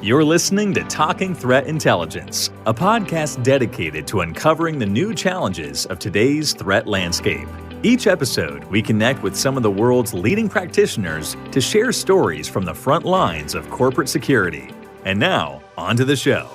You're listening to Talking Threat Intelligence, a podcast dedicated to uncovering the new challenges of today's threat landscape. Each episode, we connect with some of the world's leading practitioners to share stories from the front lines of corporate security. And now, on to the show.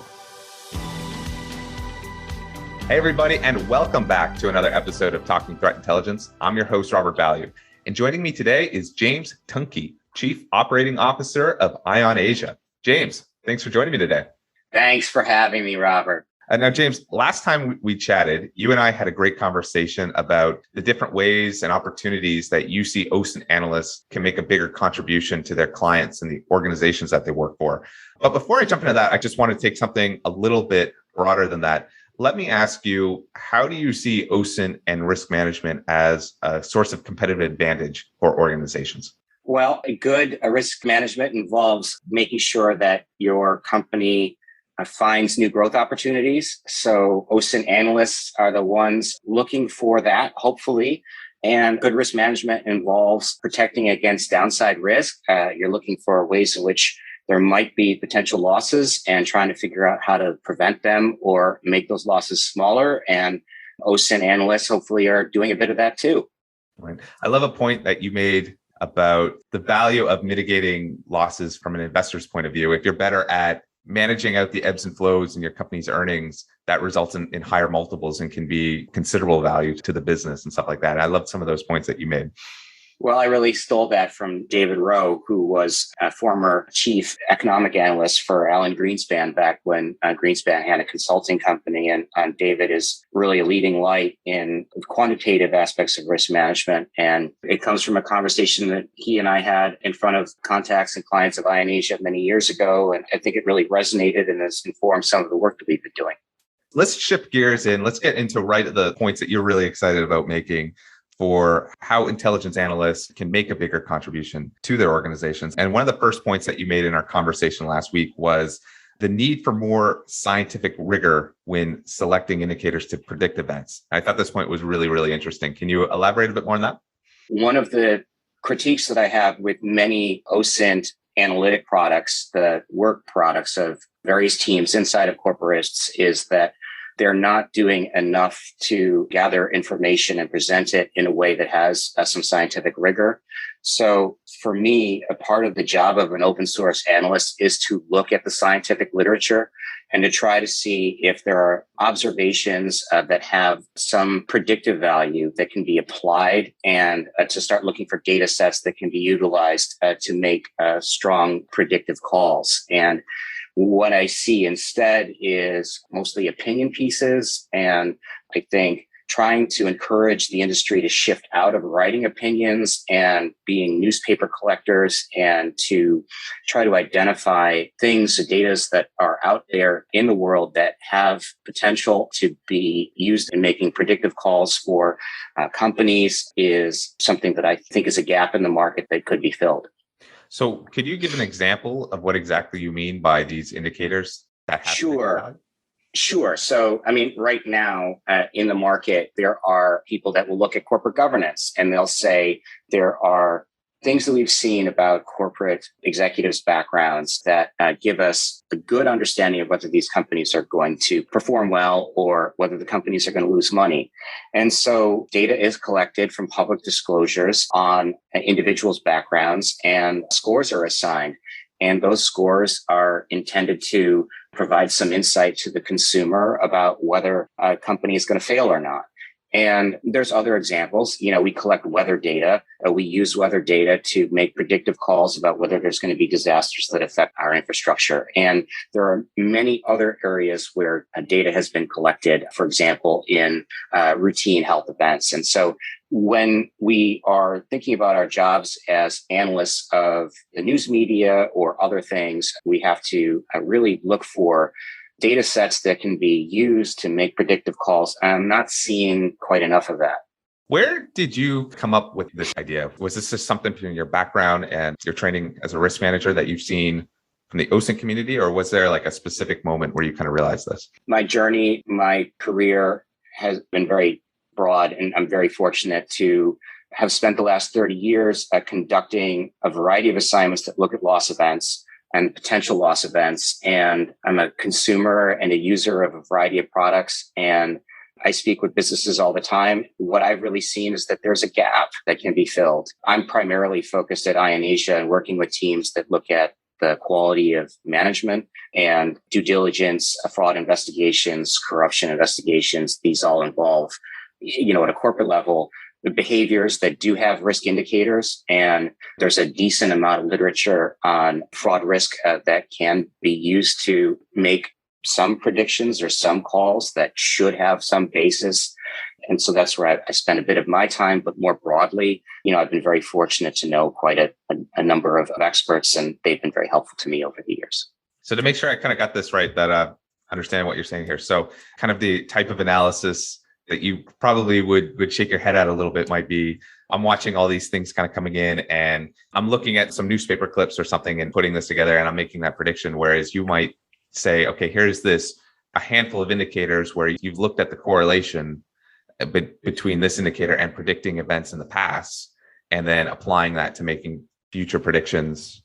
Hey, everybody, and welcome back to another episode of Talking Threat Intelligence. I'm your host, Robert Value. And joining me today is James Tunkey, Chief Operating Officer of I-OnAsia. James, thanks for joining me today. Thanks for having me, Robert. Now, James, last time we chatted, you and I had a great conversation about the different ways and opportunities that you see OSINT analysts can make a bigger contribution to their clients and the organizations that they work for. But before I jump into that, I just want to take something a little bit broader than that. Let me ask you, how do you see OSINT and risk management as a source of competitive advantage for organizations? Well, good risk management involves making sure that your company finds new growth opportunities. So OSINT analysts are the ones looking for that, hopefully. And good risk management involves protecting against downside risk. You're looking for ways in which there might be potential losses and trying to figure out how to prevent them or make those losses smaller. And OSINT analysts hopefully are doing a bit of that too. Right. I love a point that you made about the value of mitigating losses from an investor's point of view. If you're better at managing out the ebbs and flows in your company's earnings, that results in higher multiples and can be considerable value to the business and stuff like that. I love some of those points that you made. Well, I really stole that from David Rowe, who was a former chief economic analyst for Alan Greenspan back when Greenspan had a consulting company. And David is really a leading light in quantitative aspects of risk management. And it comes from a conversation that he and I had in front of contacts and clients of I-OnAsia many years ago. And I think it really resonated and has informed some of the work that we've been doing. Let's shift gears and let's get into right at the points that you're really excited about making for how intelligence analysts can make a bigger contribution to their organizations. And one of the first points that you made in our conversation last week was the need for more scientific rigor when selecting indicators to predict events. I thought this point was really, really interesting. Can you elaborate a bit more on that? One of the critiques that I have with many OSINT analytic products, the work products of various teams inside of corporates, is that they're not doing enough to gather information and present it in a way that has some scientific rigor. So for me, a part of the job of an open source analyst is to look at the scientific literature and to try to see if there are observations that have some predictive value that can be applied and to start looking for data sets that can be utilized to make strong predictive calls. And what I see instead is mostly opinion pieces. And I think trying to encourage the industry to shift out of writing opinions and being newspaper collectors and to try to identify things, data that are out there in the world that have potential to be used in making predictive calls for companies is something that I think is a gap in the market that could be filled. So could you give an example of what exactly you mean by these indicators? Sure. So, right now in the market, there are people that will look at corporate governance and they'll say there are things that we've seen about corporate executives' backgrounds that give us a good understanding of whether these companies are going to perform well or whether the companies are going to lose money. And so data is collected from public disclosures on individuals' backgrounds and scores are assigned. And those scores are intended to provide some insight to the consumer about whether a company is going to fail or not. And there's other examples. We collect weather data. We use weather data to make predictive calls about whether there's going to be disasters that affect our infrastructure. And there are many other areas where data has been collected, for example, in routine health events. And so when we are thinking about our jobs as analysts of the news media or other things, we have to really look for data sets that can be used to make predictive calls. I'm not seeing quite enough of that. Where did you come up with this idea? Was this just something from your background and your training as a risk manager that you've seen from the OSINT community, or was there like a specific moment where you kind of realized this? My journey, my career has been very broad, and I'm very fortunate to have spent the last 30 years conducting a variety of assignments that look at loss events, and potential loss events. And I'm a consumer and a user of a variety of products. And I speak with businesses all the time. What I've really seen is that there's a gap that can be filled. I'm primarily focused at I-OnAsia and working with teams that look at the quality of management and due diligence, fraud investigations, corruption investigations. These all involve, at a corporate level, the behaviors that do have risk indicators. And there's a decent amount of literature on fraud risk that can be used to make some predictions or some calls that should have some basis. And so that's where I spend a bit of my time, but more broadly, I've been very fortunate to know quite a number of experts, and they've been very helpful to me over the years. So to make sure I kind of got this right, that I understand what you're saying here. So kind of the type of analysis that you probably would shake your head at a little bit might be, I'm watching all these things kind of coming in and I'm looking at some newspaper clips or something and putting this together and I'm making that prediction. Whereas you might say, okay, here's a handful of indicators where you've looked at the correlation between this indicator and predicting events in the past, and then applying that to making future predictions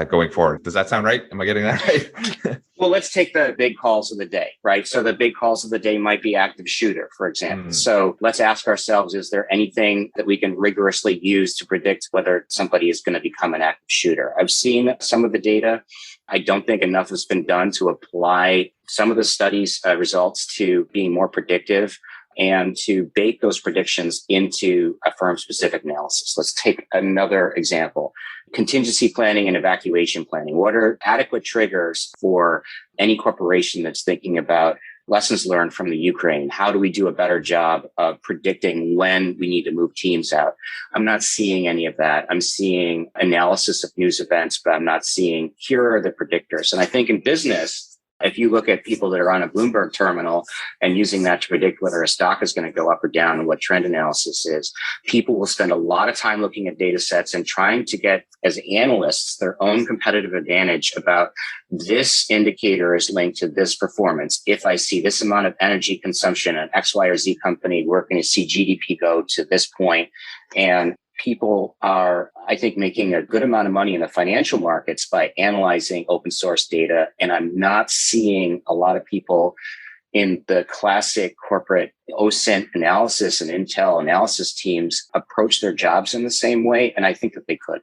going forward. Does that sound right? Am I getting that right? Well, let's take the big calls of the day, right? So the big calls of the day might be active shooter, for example. So let's ask ourselves, is there anything that we can rigorously use to predict whether somebody is going to become an active shooter? I've seen some of the data. I don't think enough has been done to apply some of the studies' results to being more predictive and to bake those predictions into a firm-specific analysis. Let's take another example. Contingency planning and evacuation planning. What are adequate triggers for any corporation that's thinking about lessons learned from the Ukraine? How do we do a better job of predicting when we need to move teams out? I'm not seeing any of that. I'm seeing analysis of news events, but I'm not seeing, here are the predictors. And I think in business, if you look at people that are on a Bloomberg terminal and using that to predict whether a stock is going to go up or down and what trend analysis is, people will spend a lot of time looking at data sets and trying to get, as analysts, their own competitive advantage about this indicator is linked to this performance. If I see this amount of energy consumption at X, Y, or Z company, we're going to see GDP go to this point. And people are, I think, making a good amount of money in the financial markets by analyzing open source data. And I'm not seeing a lot of people in the classic corporate OSINT analysis and Intel analysis teams approach their jobs in the same way. And I think that they could.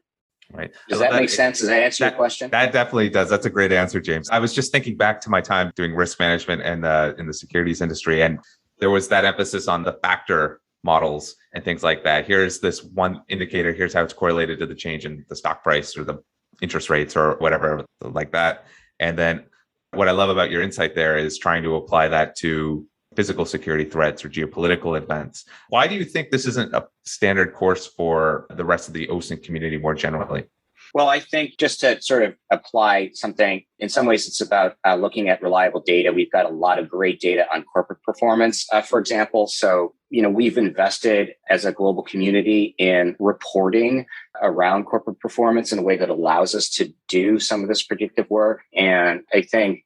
Right. Does that make sense? Does that answer your question? That definitely does. That's a great answer, James. I was just thinking back to my time doing risk management and in the securities industry. And there was that emphasis on the factor models and things like that. Here's this one indicator. Here's how it's correlated to the change in the stock price or the interest rates or whatever like that. And then what I love about your insight there is trying to apply that to physical security threats or geopolitical events. Why do you think this isn't a standard course for the rest of the OSINT community more generally? Well, I think just to sort of apply something, in some ways, it's about looking at reliable data. We've got a lot of great data on corporate performance, for example. So, we've invested as a global community in reporting around corporate performance in a way that allows us to do some of this predictive work. And I think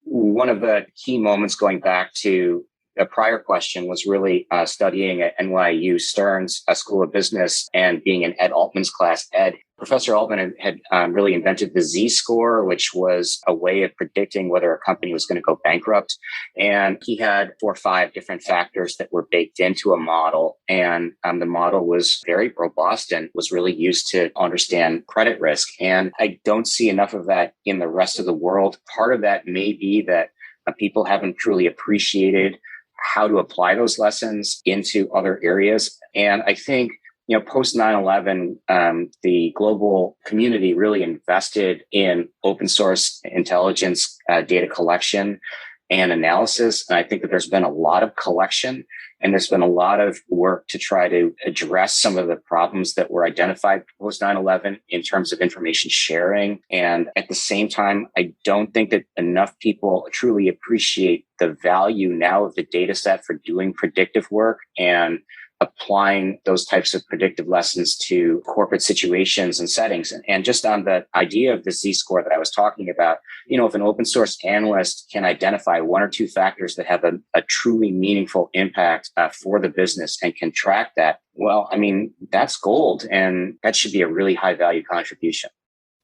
one of the key moments going back to a prior question was really studying at NYU Stern's School of Business and being in Ed Altman's class. Professor Altman had really invented the Z-score, which was a way of predicting whether a company was going to go bankrupt. And he had 4 or 5 different factors that were baked into a model. And the model was very robust and was really used to understand credit risk. And I don't see enough of that in the rest of the world. Part of that may be that people haven't truly appreciated how to apply those lessons into other areas. And I think, post 9/11, the global community really invested in open source intelligence, data collection and analysis. And I think that there's been a lot of collection and there's been a lot of work to try to address some of the problems that were identified post 9/11 in terms of information sharing. And at the same time, I don't think that enough people truly appreciate the value now of the data set for doing predictive work and applying those types of predictive lessons to corporate situations and settings. And just on the idea of the Z-score that I was talking about, if an open source analyst can identify 1 or 2 factors that have a truly meaningful impact for the business and can track that, well, that's gold. And that should be a really high value contribution.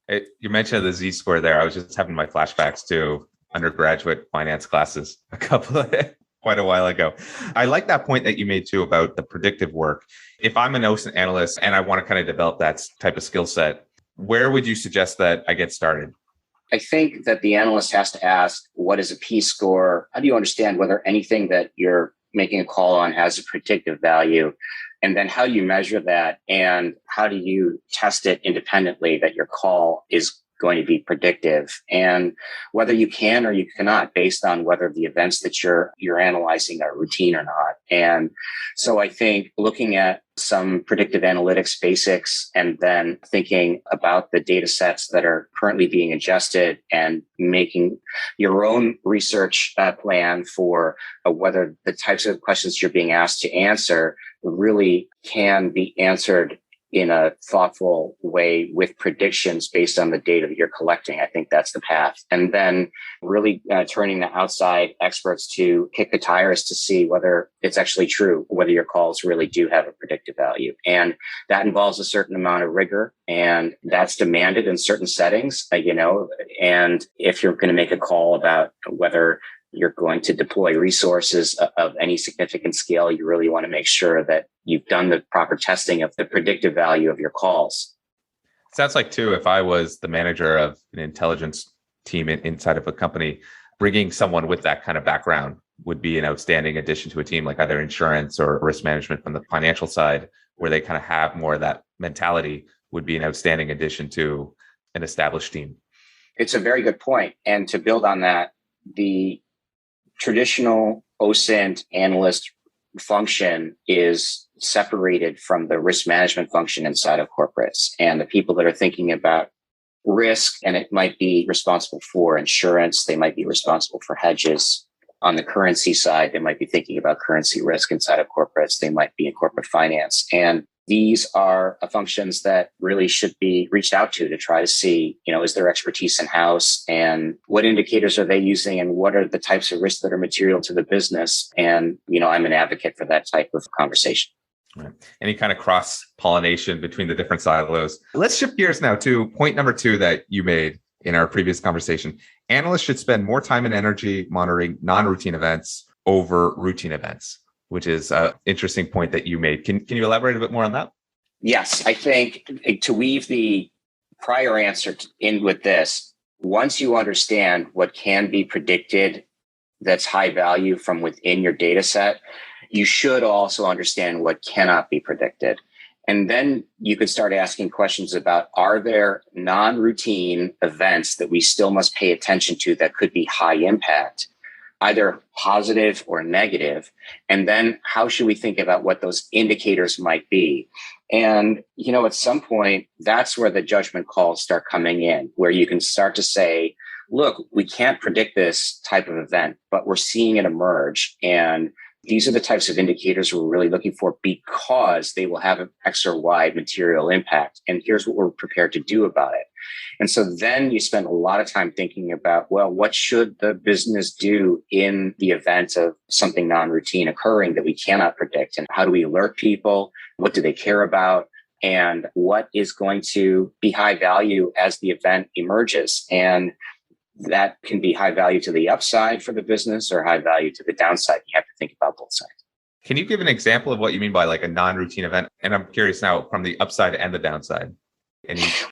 You mentioned the Z-score there. I was just having my flashbacks to undergraduate finance classes quite a while ago. I like that point that you made too about the predictive work. If I'm an OSINT analyst and I want to kind of develop that type of skill set, where would you suggest that I get started? I think that the analyst has to ask, what is a P-score? How do you understand whether anything that you're making a call on has a predictive value? And then how do you measure that? And how do you test it independently that your call is going to be predictive, and whether you can or you cannot based on whether the events that you're analyzing are routine or not. And so I think looking at some predictive analytics basics and then thinking about the data sets that are currently being ingested and making your own research plan for whether the types of questions you're being asked to answer really can be answered in a thoughtful way with predictions based on the data that you're collecting. I think that's the path. And then really turning the outside experts to kick the tires to see whether it's actually true, whether your calls really do have a predictive value. And that involves a certain amount of rigor, and that's demanded in certain settings, and if you're going to make a call about whether you're going to deploy resources of any significant scale, you really want to make sure that you've done the proper testing of the predictive value of your calls. Sounds like, too, if I was the manager of an intelligence team inside of a company, bringing someone with that kind of background would be an outstanding addition to a team, like either insurance or risk management from the financial side, where they kind of have more of that mentality, would be an outstanding addition to an established team. It's a very good point. And to build on that, the traditional OSINT analyst function is separated from the risk management function inside of corporates. And the people that are thinking about risk, and it might be responsible for insurance, they might be responsible for hedges. On the currency side, they might be thinking about currency risk inside of corporates. They might be in corporate finance. And these are functions that really should be reached out to try to see, is there expertise in-house, and what indicators are they using, and what are the types of risks that are material to the business? And, I'm an advocate for that type of conversation. Right. Any kind of cross-pollination between the different silos. Let's shift gears now to point number 2 that you made in our previous conversation. Analysts should spend more time and energy monitoring non-routine events over routine events, which is an interesting point that you made. Can you elaborate a bit more on that? Yes, I think to weave the prior answer in with this, once you understand what can be predicted that's high value from within your data set, you should also understand what cannot be predicted. And then you could start asking questions about, are there non-routine events that we still must pay attention to that could be high impact, either positive or negative? And then how should we think about what those indicators might be? And, at some point, that's where the judgment calls start coming in, where you can start to say, look, we can't predict this type of event, but we're seeing it emerge. And these are the types of indicators we're really looking for because they will have an X or Y material impact. And here's what we're prepared to do about it. And so then you spend a lot of time thinking about, well, what should the business do in the event of something non-routine occurring that we cannot predict? And how do we alert people? What do they care about? And what is going to be high value as the event emerges? And that can be high value to the upside for the business or high value to the downside. You have to think about both sides. Can you give an example of what you mean by like a non-routine event? And I'm curious now from the upside and the downside.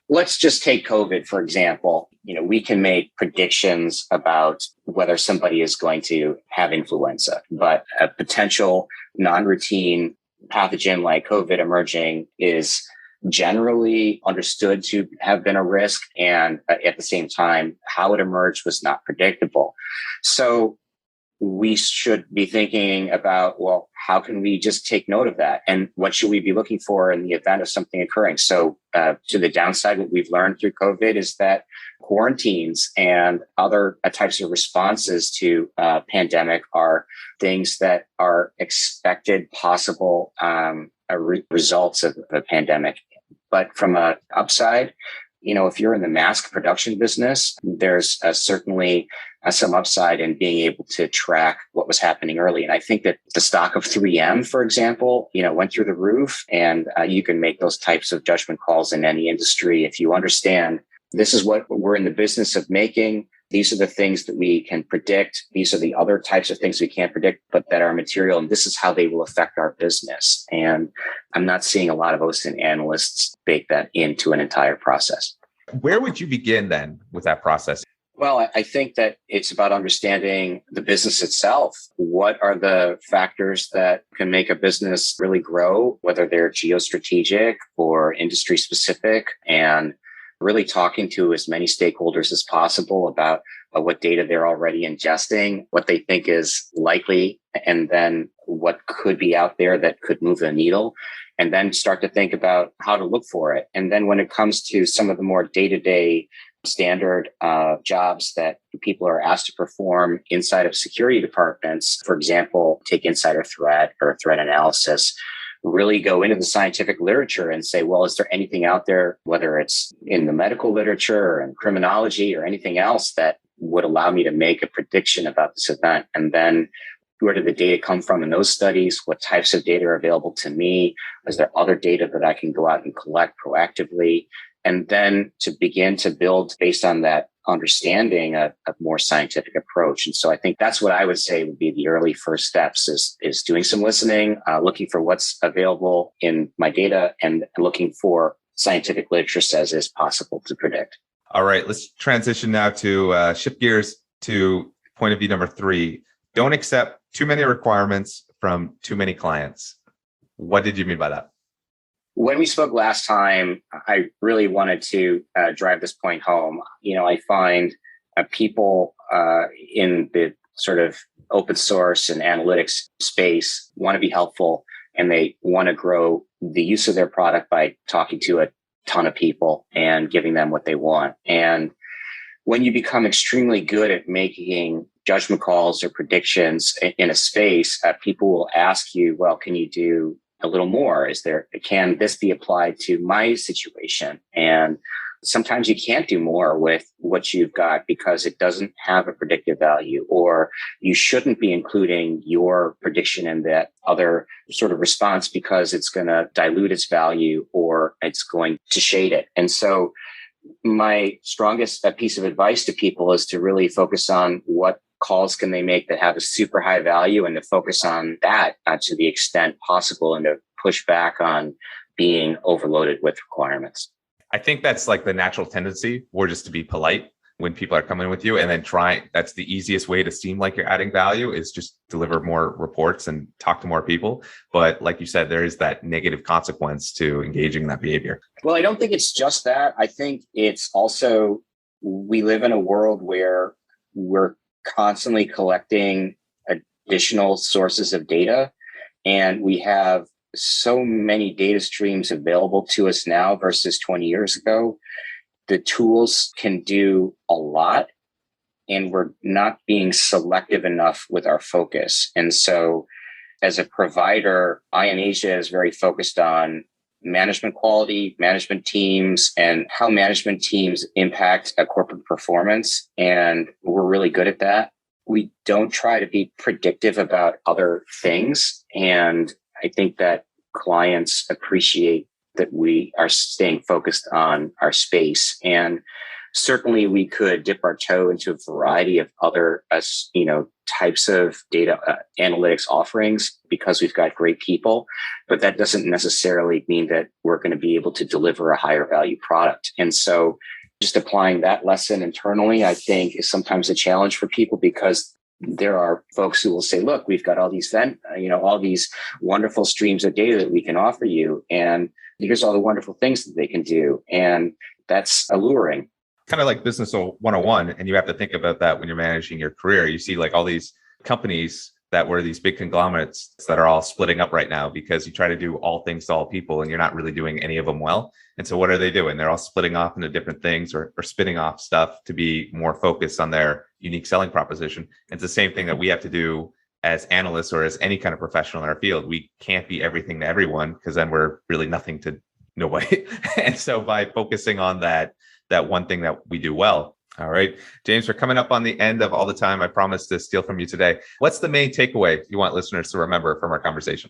Let's just take COVID, for example. We can make predictions about whether somebody is going to have influenza, but a potential non-routine pathogen like COVID emerging is generally understood to have been a risk. And at the same time, how it emerged was not predictable. So we should be thinking about, well, how can we just take note of that? And what should we be looking for in the event of something occurring? So to the downside, what we've learned through COVID is that quarantines and other types of responses to pandemic are things that are expected possible results of a pandemic. But from an upside, if you're in the mask production business, there's certainly some upside in being able to track what was happening early. And I think that the stock of 3M, for example, went through the roof, and you can make those types of judgment calls in any industry if you understand, this is what we're in the business of making. These are the things that we can predict. These are the other types of things we can't predict, but that are material. And this is how they will affect our business. And I'm not seeing a lot of OSINT analysts bake that into an entire process. Where would you begin then with that process? Well, I think that it's about understanding the business itself. What are the factors that can make a business really grow, whether they're geostrategic or industry specific, and really talking to as many stakeholders as possible about what data they're already ingesting, what they think is likely, and then what could be out there that could move the needle, and then start to think about how to look for it. And then when it comes to some of the more day-to-day standard jobs that people are asked to perform inside of security departments, for example, take insider threat or threat analysis, really go into the scientific literature and say, well, is there anything out there, whether it's in the medical literature or in criminology or anything else that would allow me to make a prediction about this event? And then where did the data come from in those studies? What types of data are available to me? Is there other data that I can go out and collect proactively? And then to begin to build based on that understanding a more scientific approach. And so I think that's what I would say would be the early first steps is doing some listening, looking for what's available in my data and looking for scientific literature says is possible to predict. All right, let's transition now to shift gears to point of view number 3. Don't accept too many requirements from too many clients. What did you mean by that? When we spoke last time, I really wanted to drive this point home. I find people in the sort of open source and analytics space want to be helpful, and they want to grow the use of their product by talking to a ton of people and giving them what they want. And when you become extremely good at making judgment calls or predictions in a space, people will ask you, well, can you do a little more? Can this be applied to my situation? And sometimes you can't do more with what you've got because it doesn't have a predictive value, or you shouldn't be including your prediction in that other sort of response because it's going to dilute its value or it's going to shade it. And so my strongest piece of advice to people is to really focus on what calls can they make that have a super high value, and to focus on that to the extent possible, and to push back on being overloaded with requirements. I think that's like the natural tendency, or just to be polite when people are coming with you, and then that's the easiest way to seem like you're adding value is just deliver more reports and talk to more people. But like you said, there is that negative consequence to engaging in that behavior. Well, I don't think it's just that. I think it's also, we live in a world where we're constantly collecting additional sources of data, and we have so many data streams available to us now versus 20 years ago. The tools can do a lot, and we're not being selective enough with our focus. And so as a provider, I-OnAsia is very focused on management quality, management teams, and how management teams impact a corporate performance. And we're really good at that. We don't try to be predictive about other things. And I think that clients appreciate that we are staying focused on our space. And certainly we could dip our toe into a variety of other, types of data analytics offerings because we've got great people, but that doesn't necessarily mean that we're going to be able to deliver a higher value product. And so just applying that lesson internally, I think, is sometimes a challenge for people, because there are folks who will say, look, we've got all these all these wonderful streams of data that we can offer you, and here's all the wonderful things that they can do. And that's alluring. Kind of like business 101. And you have to think about that when you're managing your career. You see like all these companies that were these big conglomerates that are all splitting up right now because you try to do all things to all people and you're not really doing any of them well. And so what are they doing? They're all splitting off into different things or spinning off stuff to be more focused on their unique selling proposition. It's the same thing that we have to do as analysts or as any kind of professional in our field. We can't be everything to everyone because then we're really nothing to nobody. And so by focusing on that one thing that we do well. All right, James, we're coming up on the end of all the time I promised to steal from you today. What's the main takeaway you want listeners to remember from our conversation?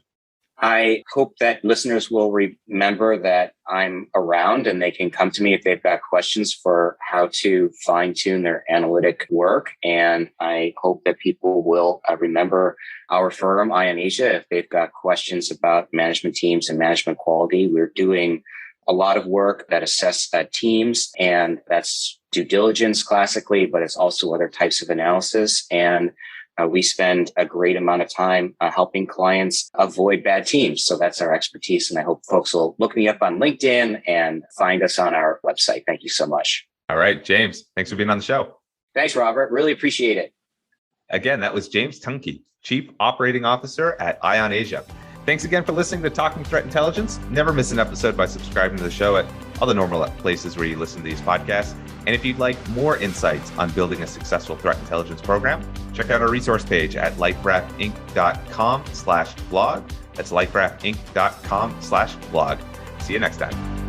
I hope that listeners will remember that I'm around and they can come to me if they've got questions for how to fine-tune their analytic work. And I hope that people will remember our firm, I-OnAsia, if they've got questions about management teams and management quality. We're doing a lot of work that assess teams, and that's due diligence classically, but it's also other types of analysis. And we spend a great amount of time helping clients avoid bad teams. So that's our expertise. And I hope folks will look me up on LinkedIn and find us on our website. Thank you so much. All right, James, thanks for being on the show. Thanks, Robert. Really appreciate it. Again, that was James Tunkey, Chief Operating Officer at I-OnAsia. Thanks again for listening to Talking Threat Intelligence. Never miss an episode by subscribing to the show at all the normal places where you listen to these podcasts. And if you'd like more insights on building a successful threat intelligence program, check out our resource page at liferafinc.com/blog. That's liferafinc.com/blog. See you next time.